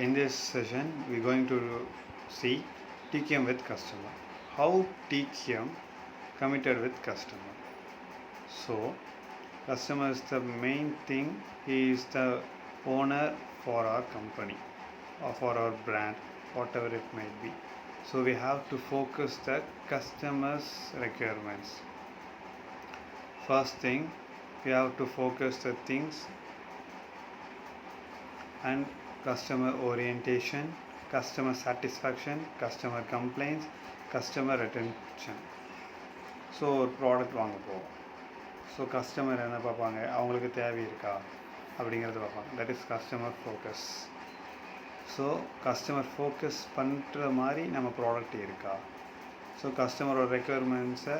In this session, we're going to see TQM with customer. How TQM committed with customer. So, customer is the main thing. He is the owner for our company or for our brand, whatever it might be. So, we have to focus the customer's requirements. First thing, we have to focus the things and customer orientation, customer satisfaction, customer complaints, customer retention. So ஒரு product வாங்க போவோம். So customer என்ன பார்ப்பாங்க, அவங்களுக்கு தேவை இருக்கா அப்படிங்கிறத பார்ப்பாங்க. That is customer focus. So customer focus பண்ணுற மாதிரி நம்ம ப்ராடக்ட் இருக்கா, ஸோ கஸ்டமரோட ரெக்குயர்மெண்ட்ஸை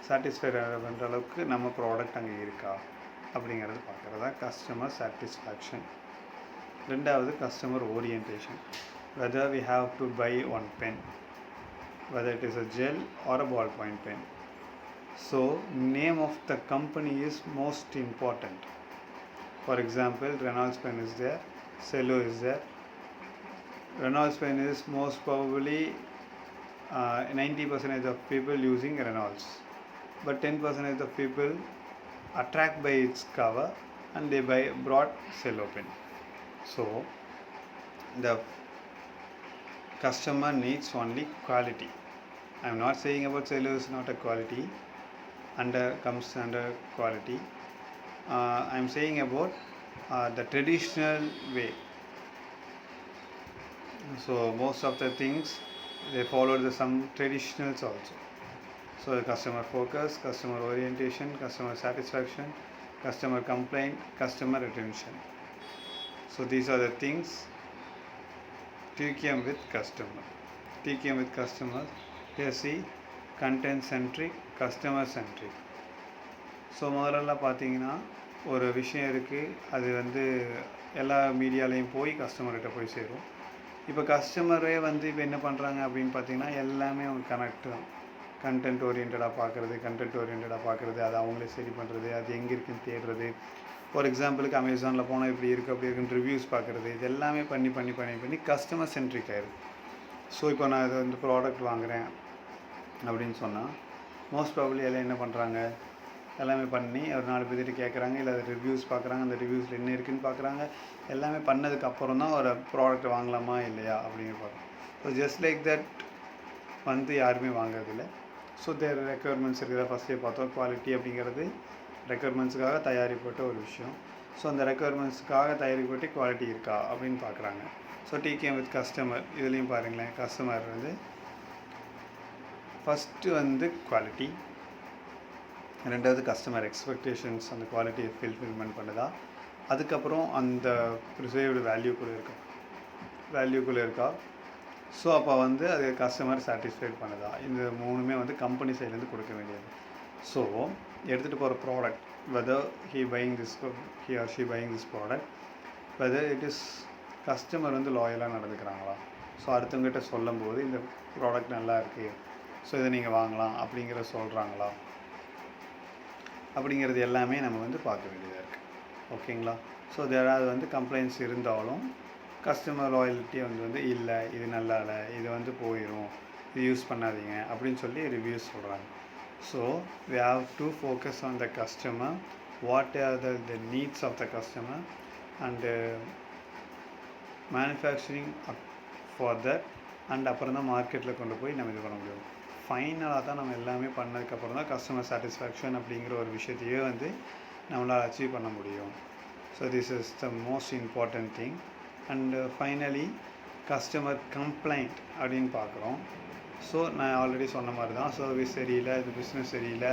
சாட்டிஸ்ஃபை பண்ணுற அளவுக்கு நம்ம ப்ராடக்ட் அங்கே இருக்கா அப்படிங்கிறது பார்க்குறது தான் கஸ்டமர் சாட்டிஸ்ஃபேக்ஷன். ரெண்டாவது customer orientation. whether we have to buy one pen, whether it is a gel or a ballpoint pen. So name of the company is most important. For example, Reynolds pen is there, Cello is there. Reynolds pen is most probably 90% of people using Reynolds, but 10% of people attract by its cover and they brought Cello pen. So the customer needs only quality. I am not saying about Cello is not a quality, comes under quality. I am saying about the traditional way. So most of the things they follow some traditionals also. So the customer focus, customer orientation, customer satisfaction, customer complaint, customer retention. So these are the things TQM with customer. TQM with customers. Here see content centric, customer centric. So முதல்ல பார்த்தீங்கன்னா ஒரு விஷயம் இருக்குது, அது எல்லா மீடியாலையும் போய் கஸ்டமர்கிட்ட போய் சேரும். இப்போ கஸ்டமரே இப்போ என்ன பண்ணுறாங்க அப்படின்னு பார்த்தீங்கன்னா எல்லாமே அவங்க கனெக்ட் தான். கண்டென்ட் ஓரியன்டாக பார்க்குறது, அதை அவங்களே சரி பண்ணுறது, அது எங்கே இருக்குன்னு தேடுறது. ஃபார் எக்ஸாம்பிளுக்கு அமேசானில் போனால் இப்படி இருக்குது அப்படி இருக்குன்னு ரிவ்யூஸ் பார்க்குறது, இது எல்லாமே பண்ணி கஸ்டமர் சென்ட்ரிக் ஆயிடுது. ஸோ இப்போ நான் இது ப்ராடக்ட் வாங்குகிறேன் அப்படின்னு சொன்னால் மோஸ்ட் ப்ராபப்ளி எல்லாம் என்ன பண்ணுறாங்க, எல்லாமே பண்ணி ஒரு 4 பேர்கிட்ட கேட்குறாங்க, இல்லை அது ரிவ்யூஸ் பார்க்குறாங்க, அந்த ரிவ்யூஸில் என்ன இருக்குதுன்னு பார்க்குறாங்க. எல்லாமே பண்ணதுக்கப்புறம் தான் ஒரு ப்ராடக்ட் வாங்கலாமா இல்லையா அப்படிங்கிற பார்க்குறோம். ஸோ ஜஸ்ட் லைக் தட் யாருமே வாங்குறதில்ல. ஸோ தேர் ரெக்குயர்மெண்ட்ஸ் இருக்கிற ஃபஸ்ட்டே பார்த்தோம். குவாலிட்டி அப்படிங்கிறது ரெக்குயர்மெண்ட்ஸுக்காக தயாரிப்பட்ட ஒரு விஷயம். ஸோ அந்த ரெக்குயர்மெண்ட்ஸுக்காக தயாரிப்பட்டு குவாலிட்டி இருக்கா அப்படின்னு பார்க்குறாங்க. ஸோ TQM வித் கஸ்டமர் இதுலேயும் பாருங்களேன், கஸ்டமர் ஃபஸ்ட்டு குவாலிட்டி, ரெண்டாவது கஸ்டமர் எக்ஸ்பெக்டேஷன்ஸ், அந்த குவாலிட்டியை ஃபில்ஃபில்மெண்ட் பண்ணுதா, அதுக்கப்புறம் அந்த ப்ரிசர்வ்டு வேல்யூக்குள்ளே இருக்கா. ஸோ அப்போ அது கஸ்டமர் சாட்டிஸ்ஃபைட் பண்ணுதா. இந்த மூணுமே கம்பெனி சைட்லேருந்து கொடுக்க வேண்டியது. ஸோ எடுத்துகிட்டு போகிற product, whether he or she buying this product, whether it is customer லாயலாக நடந்துக்கிறாங்களா. ஸோ அடுத்தவங்ககிட்ட சொல்லும்போது இந்த ப்ராடக்ட் நல்லா இருக்குது, ஸோ இதை நீங்கள் வாங்கலாம் அப்படிங்கிற சொல்கிறாங்களா அப்படிங்கிறது எல்லாமே நம்ம பார்க்க வேண்டியதாக இருக்குது. ஓகேங்களா. ஸோ யாராவது கம்ப்ளைண்ட்ஸ் இருந்தாலும் கஸ்டமர் லாயல்ட்டி இல்லை, இது நல்லா இல்லை, இது போயிடும், இது யூஸ் பண்ணாதீங்க அப்படின்னு சொல்லி ரிவ்யூஸ் சொல்கிறாங்க. So we have to focus on the customer, what are the needs of the customer and manufacturing for that, and அப்புறம் தான் மார்க்கெட்டில் கொண்டு போய் நம்ம இது பண்ண முடியும். ஃபைனலாக தான் நம்ம எல்லாமே பண்ணதுக்கப்புறம் தான் கஸ்டமர் சாட்டிஸ்ஃபேக்ஷன் அப்படிங்கிற ஒரு விஷயத்தையே நம்மளால் அச்சீவ் பண்ண முடியும். So this is the most important thing. And finally customer complaint அப்படின்னு பார்க்குறோம். ஸோ நான் ஆல்ரெடி சொன்ன மாதிரி தான், சர்வீஸ் சரியில்லை, இது பிஸ்னஸ் சரியில்லை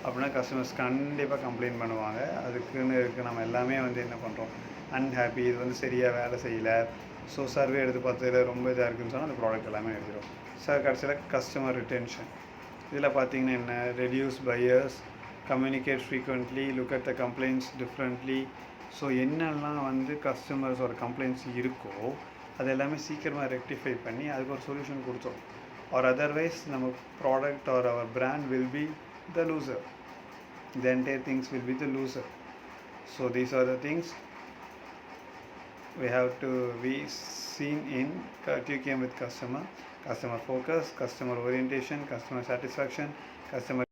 அப்படின்னா கஸ்டமர்ஸ் கண்டிப்பாக கம்ப்ளைண்ட் பண்ணுவாங்க. அதுக்குன்னு இருக்குது நம்ம எல்லாமே என்ன பண்ணுறோம், அன்ஹாப்பி, இது சரியாக வேலை செய்யலை, ஸோ சர்வே எடுத்து பார்த்ததில் ரொம்ப இதாக இருக்குதுன்னு சொன்னால் அந்த ப்ராடக்ட் எல்லாமே எழுதிடும். சார் கடைசியில் கஸ்டமர் ரிட்டென்ஷன், இதில் பார்த்தீங்கன்னா என்ன, reduce buyers, communicate frequently, look at the complaints differently. So என்னெல்லாம் கஸ்டமர்ஸோட கம்ப்ளைண்ட்ஸ் இருக்கோ அது எல்லாமே சீக்கிரமாக ரெக்டிஃபை பண்ணி அதுக்கு ஒரு சொல்யூஷன் கொடுத்தோம். ஆர் அதர்வைஸ் நம்ம product or our brand will be the loser, the entire things will be the loser. So these are the things we have to be seen in TQM with customer focus, customer orientation, customer satisfaction, customer